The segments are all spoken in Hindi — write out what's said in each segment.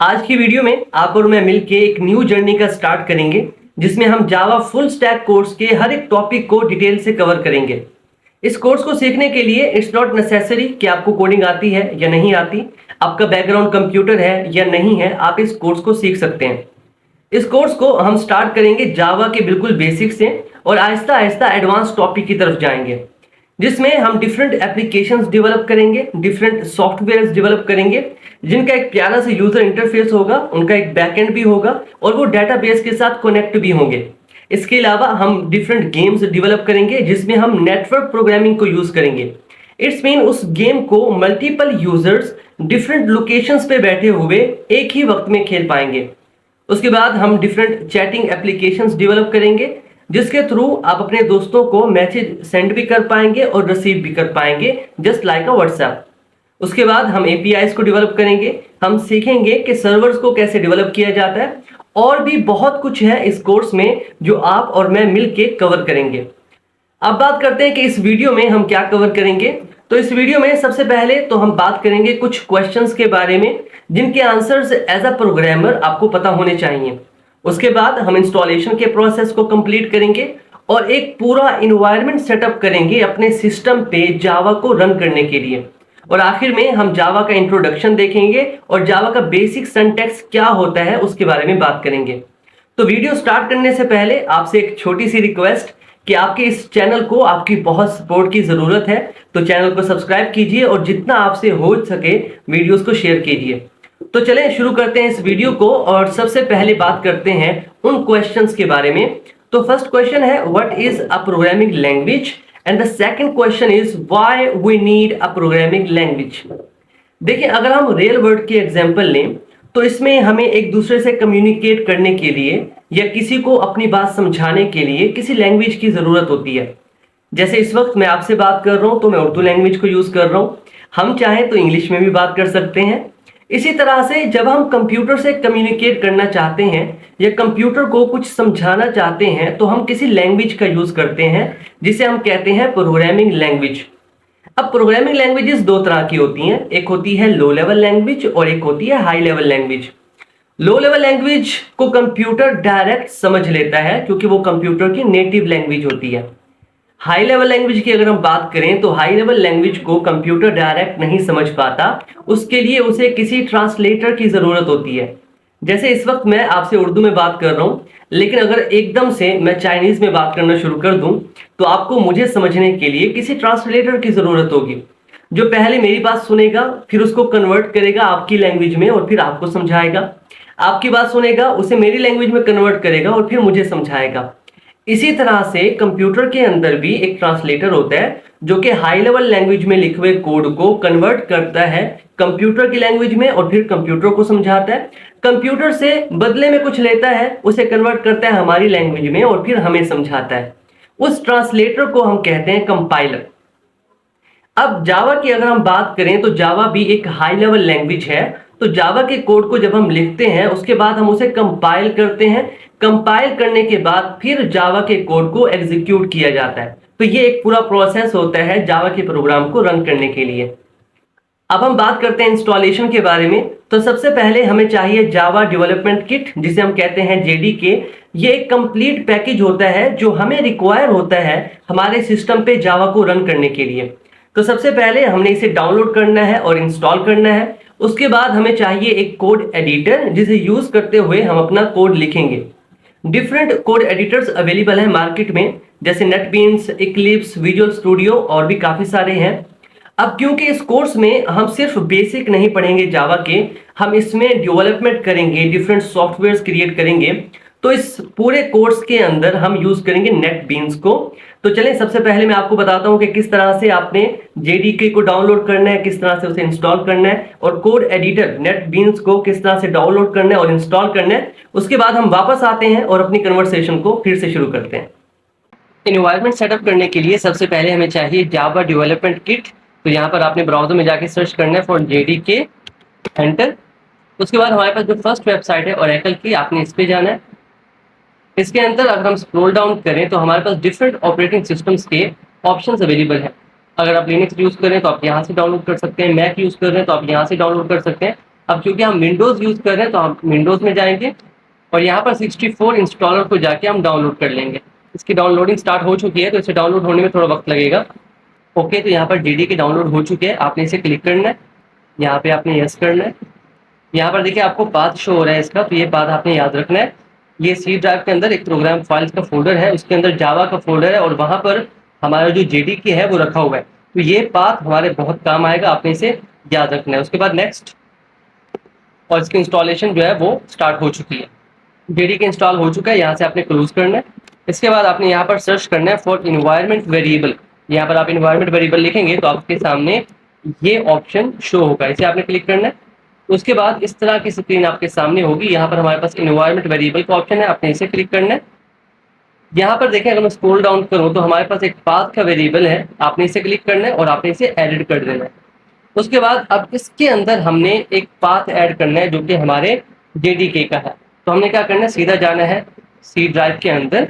आज की वीडियो में आप और मैं मिलके एक न्यू जर्नी का स्टार्ट करेंगे जिसमें हम जावा फुल स्टैक कोर्स के हर एक टॉपिक को डिटेल से कवर करेंगे। इस कोर्स को सीखने के लिए इट्स नॉट नेसेसरी कि आपको कोडिंग आती है या नहीं आती, आपका बैकग्राउंड कंप्यूटर है या नहीं है, आप इस कोर्स को सीख सकते हैं। इस कोर्स को हम स्टार्ट करेंगे जावा के बिल्कुल बेसिक से और आहिस्ता आहिस्ता एडवांस टॉपिक की तरफ जाएंगे, जिसमें हम डिफरेंट एप्लीकेशंस डेवलप करेंगे, डिफरेंट सॉफ्टवेयर्स डेवलप करेंगे जिनका एक प्यारा सा यूजर इंटरफेस होगा, उनका एक बैकएंड भी होगा और वो डेटाबेस के साथ कनेक्ट भी होंगे। इसके अलावा हम डिफरेंट गेम्स डेवलप करेंगे जिसमें हम नेटवर्क प्रोग्रामिंग को यूज करेंगे। इट्स मीन उस गेम को मल्टीपल यूजर्स डिफरेंट लोकेशंस पे बैठे हुए एक ही वक्त में खेल पाएंगे। उसके बाद हम डिफरेंट चैटिंग एप्लीकेशंस डेवलप करेंगे जिसके थ्रू आप अपने दोस्तों को मैसेज सेंड भी कर पाएंगे और रिसीव भी कर पाएंगे, जस्ट लाइक अ व्हाट्सएप। उसके बाद हम एपीआईज को डेवलप करेंगे, हम सीखेंगे कि सर्वर्स को कैसे डेवलप किया जाता है और भी बहुत कुछ है इस कोर्स में जो आप और मैं मिलके कवर करेंगे। अब बात करते हैं कि इस वीडियो में हम क्या कवर करेंगे। तो इस वीडियो में सबसे पहले तो हम बात करेंगे कुछ क्वेश्चंस के बारे में जिनके आंसर्स एज अ प्रोग्रामर आपको पता होने चाहिए। उसके बाद हम इंस्टॉलेशन के प्रोसेस को कंप्लीट करेंगे और एक पूरा इन्वायरमेंट सेटअप करेंगे अपने सिस्टम पे जावा को रन करने के लिए। और आखिर में हम जावा का इंट्रोडक्शन देखेंगे और जावा का बेसिक सिंटैक्स क्या होता है उसके बारे में बात करेंगे। तो वीडियो स्टार्ट करने से पहले आपसे एक छोटी सी रिक्वेस्ट कि आपके इस चैनल को आपकी बहुत सपोर्ट की जरूरत है, तो चैनल को सब्सक्राइब कीजिए और जितना आपसे हो सके वीडियोस को शेयर कीजिए। तो चलें शुरू करते हैं इस वीडियो को और सबसे पहले बात करते हैं उन क्वेश्चंस के बारे में। तो फर्स्ट क्वेश्चन है what is a programming language and the second question is why we need a programming language. देखिए, अगर हम रियल वर्ल्ड की एग्जांपल लें तो इसमें हमें एक दूसरे से कम्युनिकेट करने के लिए या किसी को अपनी बात समझाने के लिए किसी लैंग्वेज की जरूरत होती है। जैसे इस वक्त मैं आपसे बात कर रहा हूं तो मैं उर्दू लैंग्वेज को यूज कर रहा हूं, हम चाहें तो इंग्लिश में भी बात कर सकते हैं। इसी तरह से जब हम कंप्यूटर से कम्युनिकेट करना चाहते हैं या कंप्यूटर को कुछ समझाना चाहते हैं तो हम किसी लैंग्वेज का यूज करते हैं जिसे हम कहते हैं प्रोग्रामिंग लैंग्वेज। अब प्रोग्रामिंग लैंग्वेजेस दो तरह की होती हैं, एक होती है लो लेवल लैंग्वेज और एक होती है high level language. Low level language को कंप्यूटर डायरेक्ट समझ लेता है क्योंकि वो कंप्यूटर की नेटिव लैंग्वेज होती है। हाई लेवल लैंग्वेज की अगर हम बात करें तो हाई लेवल लैंग्वेज को कंप्यूटर डायरेक्ट नहीं समझ पाता, उसके लिए उसे किसी ट्रांसलेटर की जरूरत होती है। जैसे इस वक्त मैं आपसे उर्दू में बात कर रहा हूं, लेकिन अगर एकदम से मैं चाइनीज में बात करना शुरू कर दूं तो आपको मुझे समझने के लिए किसी ट्रांसलेटर की जरूरत होगी जो पहले मेरी बात सुनेगा, फिर उसको कन्वर्ट करेगा आपकी लैंग्वेज में और फिर आपको समझाएगा, आपकी बात सुनेगा, उसे मेरी लैंग्वेज में कन्वर्ट करेगा और फिर मुझे समझाएगा। इसी तरह से कंप्यूटर के अंदर भी एक ट्रांसलेटर होता है जो कि हाई लेवल लैंग्वेज में लिखे हुए कोड को कन्वर्ट करता है कंप्यूटर की लैंग्वेज में और फिर कंप्यूटर को समझाता है। कंप्यूटर से बदले में कुछ लेता है, उसे कन्वर्ट करता है हमारी लैंग्वेज में और फिर हमें समझाता है। उस ट्रांसलेटर को हम कहते हैं कंपाइलर। अब जावा की अगर हम बात करें तो जावा भी एक हाई लेवल लैंग्वेज है। तो जावा के कोड को जब हम लिखते हैं उसके बाद हम उसे कंपाइल करते हैं, कंपाइल करने के बाद फिर जावा के कोड को एग्जीक्यूट किया जाता है। तो ये एक पूरा प्रोसेस होता है जावा के प्रोग्राम को रन करने के लिए। अब हम बात करते हैं इंस्टॉलेशन के बारे में। तो सबसे पहले हमें चाहिए जावा डेवलपमेंट किट जिसे हम कहते हैं जेडीके। ये एक कंप्लीट पैकेज होता है जो हमें रिक्वायर होता है हमारे सिस्टम पे जावा को रन करने के लिए। तो सबसे पहले हमने इसे डाउनलोड करना है और इंस्टॉल करना है। उसके बाद हमें चाहिए एक कोड एडिटर जिसे यूज करते हुए हम अपना कोड लिखेंगे। डिफरेंट कोड एडिटर्स अवेलेबल हैं मार्केट में, जैसे नेटबीन्स, इक्लिप्स, विजुअल स्टूडियो और भी काफी सारे हैं। अब क्योंकि इस कोर्स में हम सिर्फ बेसिक नहीं पढ़ेंगे जावा के, हम इसमें डेवलपमेंट करेंगे, डिफरेंट सॉफ्टवेयर्स क्रिएट करेंगे, तो इस पूरे कोर्स के अंदर हम यूज करेंगे नेटबीन्स को। तो चलें सबसे पहले मैं आपको बताता हूं कि किस तरह से आपने जेडीके को डाउनलोड करना है, किस तरह से उसे इंस्टॉल करना है और कोड एडिटर नेटबीन्स को किस तरह से डाउनलोड करना है और इंस्टॉल करना है। उसके बाद हम वापस आते हैं और अपनी कन्वर्सेशन को फिर से शुरू करते हैं। एनवायरनमेंट सेटअप करने के लिए सबसे पहले हमें चाहिए जावा डेवलपमेंट किट। तो यहाँ पर आपने ब्राउजर में जाके सर्च करना है फॉर जेडीके, एंटर। उसके बाद हमारे पास जो फर्स्ट वेबसाइट है ओरेकल की, आपने इस पे जाना है। इसके अंदर अगर हम स्क्रॉल डाउन करें तो हमारे पास डिफरेंट ऑपरेटिंग सिस्टम्स के ऑप्शंस अवेलेबल हैं। अगर आप लिनक्स यूज करें तो आप यहाँ से डाउनलोड कर सकते हैं, मैक यूज कर रहे हैं तो आप यहाँ से डाउनलोड कर सकते हैं। अब क्योंकि हम विंडोज यूज कर रहे हैं तो हम विंडोज में जाएंगे और यहाँ पर 64 इंस्टॉलर को जाके हम डाउनलोड कर लेंगे। इसकी डाउनलोडिंग स्टार्ट हो चुकी है, तो इसे डाउनलोड होने में थोड़ा वक्त लगेगा। ओके, तो यहाँ पर JDK डाउनलोड हो चुके हैं, आपने इसे क्लिक करना है, यहाँ पे आपने यस करना है। यहाँ पर देखिए आपको पाथ शो हो रहा है इसका, तो ये पाथ आपने याद रखना है। ये सी ड्राइव के अंदर एक प्रोग्राम फाइल्स का फोल्डर है, उसके अंदर जावा का फोल्डर है और वहाँ पर हमारा जो JDK है वो रखा हुआ है। तो ये पाथ हमारे बहुत काम आएगा, आपने इसे याद रखना है। उसके बाद नेक्स्ट, और इसकी इंस्टॉलेशन जो है वो स्टार्ट हो चुकी है। JDK इंस्टॉल हो चुका है, यहाँ से आपने क्लोज करना है। इसके बाद आपने यहाँ पर सर्च करना है फॉर इन्वायरमेंट वेरिएबल। यहाँ पर आप इन्वायरमेंट वेरिएबल लिखेंगे तो आपके सामने ये ऑप्शन शो होगा, इसे आपने क्लिक करना है। उसके बाद इस तरह की स्क्रीन आपके सामने होगी। यहाँ पर हमारे पास इन्वायरमेंट वेरिएबल का ऑप्शन है, आपने इसे क्लिक करना है। यहाँ पर देखें, अगर मैं स्क्रॉल डाउन करूँ तो हमारे पास एक पाथ का वेरिएबल है, आपने इसे क्लिक करना है और आपने इसे एडिट कर देना है। उसके बाद अब इसके अंदर हमने एक पाथ ऐड करना है जो कि हमारे JDK का है। तो हमने क्या करना है, सीधा जाना है सी ड्राइव के अंदर।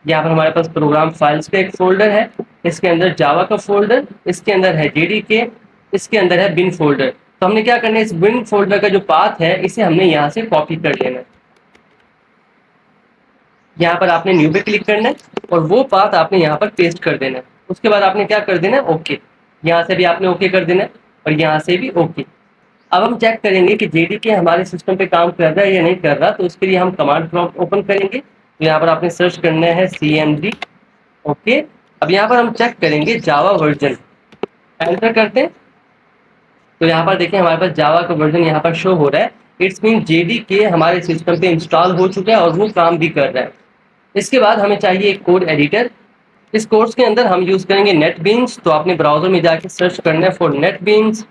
यहाँ पर हमारे पास प्रोग्राम फाइल्स का एक फोल्डर है, इसके अंदर जावा का फोल्डर, इसके अंदर है JDK, इसके अंदर है बिन फोल्डर। तो हमने क्या करना है, इस बिन फोल्डर का जो पाथ है इसे हमने यहाँ से कॉपी कर लेना है। यहाँ पर आपने न्यू पे क्लिक करना है और वो पाथ आपने यहाँ पर पेस्ट कर देना है। उसके बाद आपने क्या कर देना है, ओके। यहाँ से भी आपने ओके कर देना है और यहाँ से भी ओके। अब हम चेक करेंगे कि JDK हमारे सिस्टम पे काम कर रहा है या नहीं कर रहा, तो उसके लिए हम कमांड प्रॉम्प्ट ओपन करेंगे। तो यहाँ पर आपने सर्च करना है CMD। ओके, अब यहाँ पर हम चेक करेंगे जावा वर्जन, एंटर करते हैं। तो यहाँ पर देखें हमारे पास जावा का वर्जन यहाँ पर शो हो रहा है। इट्स मीन JDK हमारे सिस्टम पे इंस्टॉल हो चुका है और वो काम भी कर रहा है। इसके बाद हमें चाहिए एक कोड एडिटर। इस कोर्स के अंदर हम यूज करेंगे नेटबीन्स। तो आपने ब्राउजर में जाके सर्च करना है फॉर नेटबीन्स,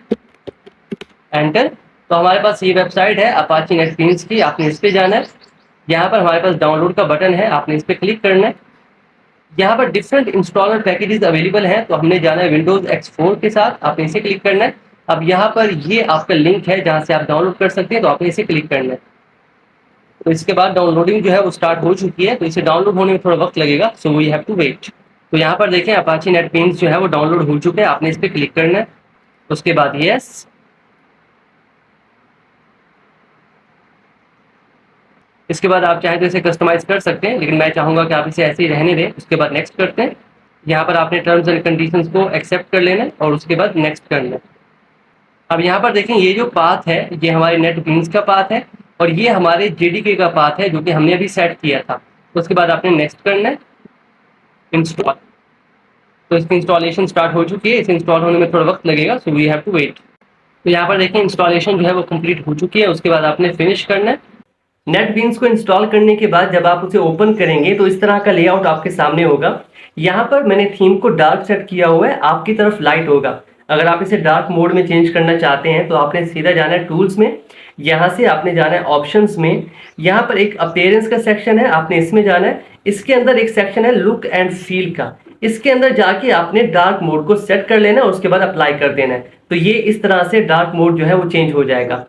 एंटर। तो हमारे पास ये वेबसाइट है अपाची नेटबीन्स की, आपने इस पे जाना है। यहाँ पर हमारे पास डाउनलोड का बटन है, आपने इस पे क्लिक करना है। यहाँ पर डिफरेंट इंस्टॉलर पैकेजेस अवेलेबल हैं, तो हमने जाना है विंडोज X4 के साथ, आपने इसे क्लिक करना है। अब यहाँ पर ये आपका लिंक है जहाँ से आप डाउनलोड कर सकते हैं, तो आपने इसे क्लिक करना है। तो इसके बाद डाउनलोडिंग जो है वो स्टार्ट हो चुकी है, तो इसे डाउनलोड होने में थोड़ा वक्त लगेगा, so we have to wait. तो यहाँ पर देखें अपाची नेटबीन्स जो है वो डाउनलोड हो चुके हैं, आपने इस पर क्लिक करना है। उसके बाद यस, इसके बाद आप चाहें तो इसे कस्टमाइज कर सकते हैं, लेकिन मैं चाहूंगा कि आप इसे ऐसे ही रहने दें। उसके बाद नेक्स्ट करते हैं। यहाँ पर आपने टर्म्स एंड कंडीशंस को एक्सेप्ट कर लेना है और उसके बाद नेक्स्ट करना है। अब यहाँ पर देखें ये जो पाथ है ये हमारे नेटबीन्स का पाथ है और ये हमारे JDK का पाथ है जो कि हमने अभी सेट किया था। तो उसके बाद आपने नेक्स्ट करना है, इंस्टॉल। तो इसकी इंस्टॉलेशन स्टार्ट हो चुकी है, इसे इंस्टॉल होने में थोड़ा वक्त लगेगा, so we have to wait. तो यहाँ पर देखें इंस्टॉलेशन जो है वो कंप्लीट हो चुकी है। उसके बाद आपने फिनिश करना है। नेटबीन्स को इंस्टॉल करने के बाद जब आप उसे ओपन करेंगे तो इस तरह का लेआउट आपके सामने होगा। यहाँ पर मैंने थीम को डार्क सेट किया हुआ है, आपकी तरफ लाइट होगा। अगर आप इसे डार्क मोड में चेंज करना चाहते हैं तो आपने सीधा जाना है टूल्स में, यहाँ से आपने जाना है ऑप्शंस में। यहाँ पर एक अपीयरेंस का सेक्शन है, आपने इसमें जाना है। इसके अंदर एक सेक्शन है लुक एंड फील का, इसके अंदर जाके आपने डार्क मोड को सेट कर लेना है, उसके बाद अप्लाई कर देना है। तो ये इस तरह से डार्क मोड जो है वो चेंज हो जाएगा।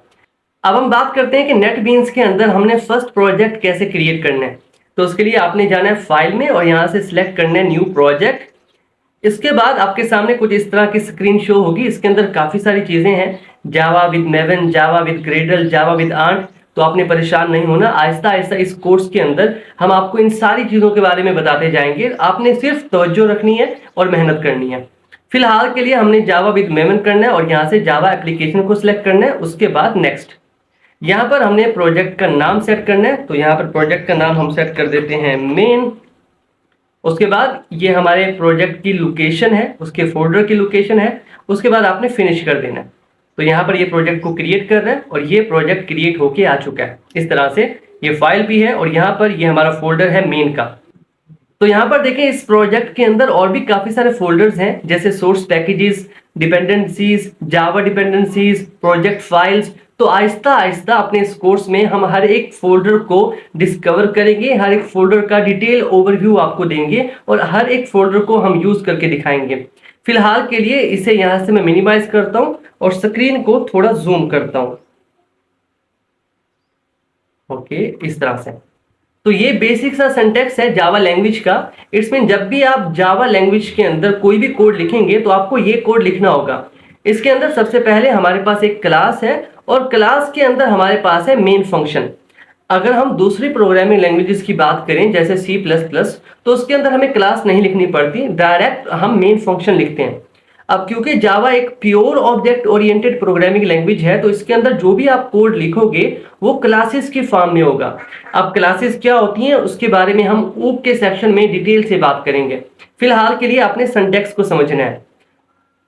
अब हम बात करते हैं कि नेटबीन्स के अंदर हमने फर्स्ट प्रोजेक्ट कैसे क्रिएट करना है। तो उसके लिए आपने जाना है फाइल में और यहाँ से सिलेक्ट करना है न्यू प्रोजेक्ट। इसके बाद आपके सामने कुछ इस तरह की स्क्रीन शो होगी, इसके अंदर काफी सारी चीजें हैं, Java with Maven, Java with Gradle, Java with Ant. तो आपने परेशान नहीं होना, आहिस्ता आहिस्ता इस कोर्स के अंदर हम आपको इन सारी चीजों के बारे में बताते जाएंगे। आपने सिर्फ तवज्जो रखनी है और मेहनत करनी है। फिलहाल के लिए हमने जावा विद मेवन करना है और यहाँ से जावा एप्लीकेशन को सिलेक्ट करना है। उसके बाद नेक्स्ट, यहाँ पर हमने प्रोजेक्ट का नाम सेट करना है। तो यहाँ पर प्रोजेक्ट का नाम हम सेट कर देते हैं मेन। उसके बाद ये हमारे प्रोजेक्ट की लोकेशन है, उसके फोल्डर की लोकेशन है। उसके बाद आपने फिनिश कर देना है। तो यहाँ पर ये प्रोजेक्ट को क्रिएट कर रहा है और ये प्रोजेक्ट क्रिएट होके आ चुका है। इस तरह से ये फाइल भी है और यहाँ पर ये हमारा फोल्डर है मेन का। तो यहाँ पर देखें इस प्रोजेक्ट के अंदर और भी काफी सारे फोल्डर्स हैं, जैसे सोर्स पैकेजेस, डिपेंडेंसीज, जावा डिपेंडेंसीज, प्रोजेक्ट फाइल्स। तो आहिस्ता आहिस्ता अपने इस कोर्स में हम हर एक फोल्डर को डिस्कवर करेंगे, हर एक फोल्डर का डिटेल ओवरव्यू आपको देंगे और हर एक फोल्डर को हम यूज करके दिखाएंगे। फिलहाल के लिए इसे यहां से मैं मिनिमाइज करता हूं और स्क्रीन को थोड़ा जूम करता हूं। ओके, इस तरह से। तो ये बेसिक सा सिंटैक्स है जावा लैंग्वेज का। इट्स मीन जब भी आप जावा लैंग्वेज के अंदर कोई भी कोड लिखेंगे तो आपको ये कोड लिखना होगा। इसके अंदर सबसे पहले हमारे पास एक क्लास है और क्लास के अंदर हमारे पास है मेन फंक्शन। अगर हम दूसरी प्रोग्रामिंग लैंग्वेजेस की बात करें जैसे C++, तो उसके अंदर हमें क्लास नहीं लिखनी पड़ती, डायरेक्ट हम मेन फंक्शन लिखते हैं। अब क्योंकि जावा एक pure object oriented programming language है, तो इसके अंदर जो भी आप कोड लिखोगे वो क्लासेस की फॉर्म में होगा। अब क्लासेस क्या होती हैं उसके बारे में हम ऊप के सेक्शन में डिटेल से बात करेंगे। फिलहाल के लिए आपने सिंटैक्स को समझना है।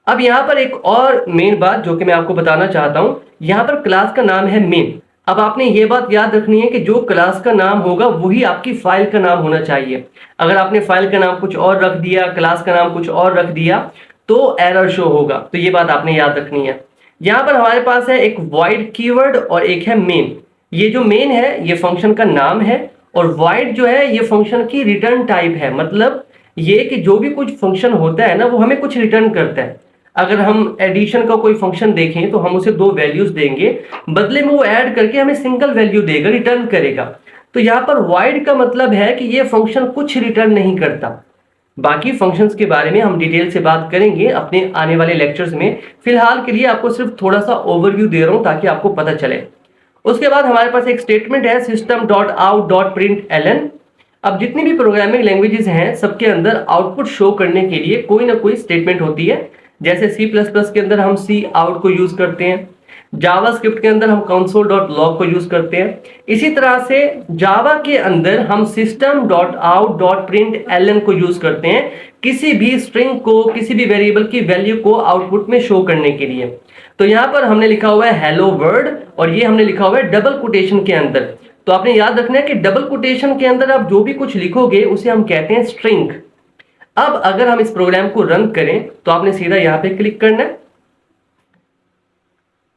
अब यहाँ पर एक और मेन बात जो कि मैं आपको बताना चाहता हूँ, यहाँ पर क्लास का नाम है मेन। अब आपने ये बात याद रखनी है कि जो क्लास का नाम होगा वही आपकी फाइल का नाम होना चाहिए। अगर आपने फाइल का नाम कुछ और रख दिया, क्लास का नाम कुछ और रख दिया, तो एरर शो होगा। तो ये बात आपने याद रखनी है। यहाँ पर हमारे पास है एक वॉइड कीवर्ड और एक है मेन। ये जो मेन है ये फंक्शन का नाम है, और वॉइड जो है ये फंक्शन की रिटर्न टाइप है। मतलब ये कि जो भी कुछ फंक्शन होता है ना वो हमें कुछ रिटर्न करता है। अगर हम एडिशन का कोई फंक्शन देखें तो हम उसे दो वैल्यूज देंगे, बदले में वो ऐड करके हमें सिंगल वैल्यू देगा, रिटर्न करेगा। तो यहाँ पर वॉइड का मतलब है कि ये फंक्शन कुछ रिटर्न नहीं करता। बाकी फंक्शंस के बारे में हम डिटेल से बात करेंगे अपने आने वाले लेक्चर्स में। फिलहाल के लिए आपको सिर्फ थोड़ा सा ओवरव्यू दे रहा हूं ताकि आपको पता चले। उसके बाद हमारे पास एक स्टेटमेंट है system.out.println। अब जितनी भी प्रोग्रामिंग लैंग्वेजेस हैं सबके अंदर आउटपुट शो करने के लिए कोई ना कोई स्टेटमेंट होती है। जैसे C++ के अंदर हम सी आउट को यूज करते हैं, जावास्क्रिप्ट के अंदर हम console.log को यूज करते हैं। इसी तरह से जावा के अंदर हम system.out.println को यूज करते हैं किसी भी स्ट्रिंग को, किसी भी वेरिएबल की वैल्यू को आउटपुट में शो करने के लिए। तो यहाँ पर हमने लिखा हुआ है हेलो वर्ल्ड, और ये हमने लिखा हुआ है डबल कोटेशन के अंदर। तो आपने याद रखना है कि डबल कोटेशन के अंदर आप जो भी कुछ लिखोगे उसे हम कहते हैं स्ट्रिंग। अब अगर हम इस प्रोग्राम को रन करें तो आपने सीधा यहाँ पे क्लिक करना है।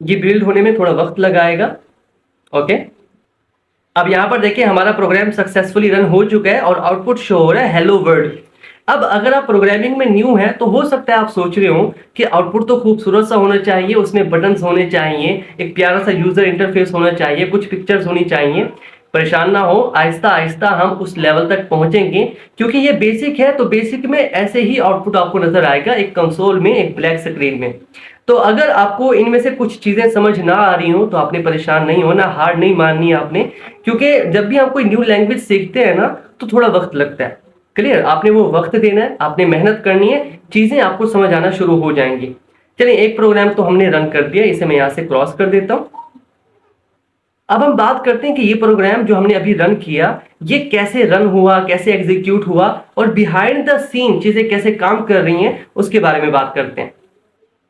ये बिल्ड होने में थोड़ा वक्त लगाएगा। ओके, अब यहाँ पर देखिए हमारा प्रोग्राम सक्सेसफुली रन हो चुका है और आउटपुट शो हो रहा है हेलो वर्ल्ड। अब अगर आप प्रोग्रामिंग में न्यू है तो हो सकता है आप सोच रहे हो कि आउटपुट तो खूबसूरत सा होना चाहिए, उसमें बटन्स होने चाहिए, एक प्यारा सा यूजर इंटरफेस होना चाहिए, कुछ पिक्चर्स होनी चाहिए। परेशान ना हो, आहिस्ता आहिस्ता हम उस लेवल तक पहुंचेंगे, क्योंकि ये बेसिक है। तो बेसिक में ऐसे ही आउटपुट आपको नजर आएगा, एक कंसोल में, एक ब्लैक स्क्रीन में। तो अगर आपको इनमें से कुछ चीजें समझ ना आ रही हो तो आपने परेशान नहीं होना, हार नहीं माननी आपने, क्योंकि जब भी हम कोई न्यू लैंग्वेज सीखते हैं ना तो थोड़ा वक्त लगता है। क्लियर? आपने वो वक्त देना है, आपने मेहनत करनी है, चीजें आपको समझ आना शुरू हो जाएंगी। चलिए, एक प्रोग्राम तो हमने रन कर दिया, इसे मैं यहां से क्रॉस कर देता हूं। अब हम बात करते हैं कि ये प्रोग्राम जो हमने अभी रन किया ये कैसे रन हुआ, कैसे एग्जीक्यूट हुआ, और बिहाइंड द सीन चीजें कैसे काम कर रही हैं उसके बारे में बात करते हैं।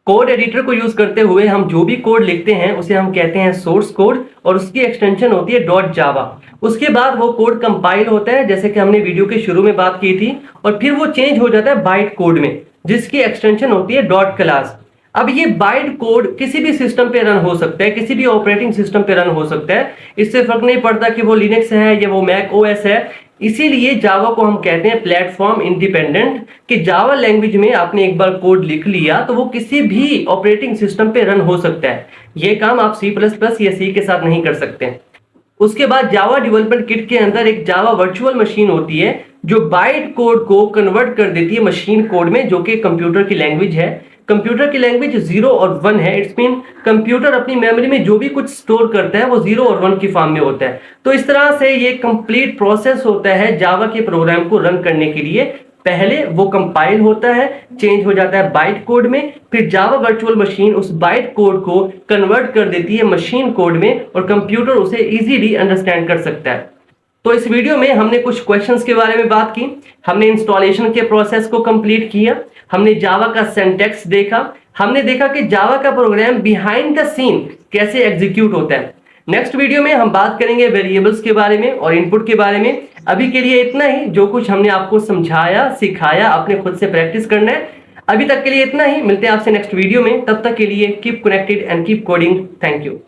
कोड एडिटर को यूज करते हुए हम जो भी कोड लिखते हैं उसे हम कहते हैं सोर्स कोड, और उसकी एक्सटेंशन होती है .java। उसके बाद वो कोड कंपाइल होता है, जैसे कि हमने वीडियो के शुरू में बात की थी, और फिर वो चेंज हो जाता है बाइट कोड में, जिसकी एक्सटेंशन होती है .class। अब ये बाइट कोड किसी भी सिस्टम पे रन हो सकता है, किसी भी ऑपरेटिंग सिस्टम पे रन हो सकता है। इससे फर्क नहीं पड़ता कि वो लिनक्स है या वो मैक ओएस है। इसीलिए जावा को हम कहते हैं प्लेटफॉर्म इंडिपेंडेंट, कि जावा लैंग्वेज में आपने एक बार कोड लिख लिया तो वो किसी भी ऑपरेटिंग सिस्टम पे रन हो सकता है। ये काम आप C++ या C के साथ नहीं कर सकते। उसके बाद जावा डेवलपमेंट किट के अंदर एक जावा वर्चुअल मशीन होती है जो बाइट कोड को कन्वर्ट कर देती है मशीन कोड में, जो कि कंप्यूटर की लैंग्वेज है। कंप्यूटर की लैंग्वेज 0 और 1 है। इट्स मीन कंप्यूटर अपनी मेमोरी में जो भी कुछ स्टोर करता है वो 0 और 1 की फॉर्म में होता है। तो इस तरह से ये कंप्लीट प्रोसेस होता है जावा के प्रोग्राम को रन करने के लिए। पहले वो कंपाइल होता है, चेंज हो जाता है बाइट कोड में, फिर जावा वर्चुअल मशीन उस बाइट कोड को कन्वर्ट कर देती है मशीन कोड में, और कंप्यूटर उसे इजीली अंडरस्टैंड कर सकता है। तो इस वीडियो में हमने कुछ क्वेश्चंस के बारे में बात की, हमने इंस्टॉलेशन के प्रोसेस को कंप्लीट किया, हमने जावा का सिंटैक्स देखा, हमने देखा कि जावा का प्रोग्राम बिहाइंड द सीन कैसे एग्जीक्यूट होता है। नेक्स्ट वीडियो में हम बात करेंगे वेरिएबल्स के बारे में और इनपुट के बारे में। अभी के लिए इतना ही, जो कुछ हमने आपको समझाया सिखाया आपने खुद से प्रैक्टिस करना है। अभी तक के लिए इतना ही, मिलते हैं आपसे नेक्स्ट वीडियो में। तब तक के लिए keep connected and keep coding. Thank you.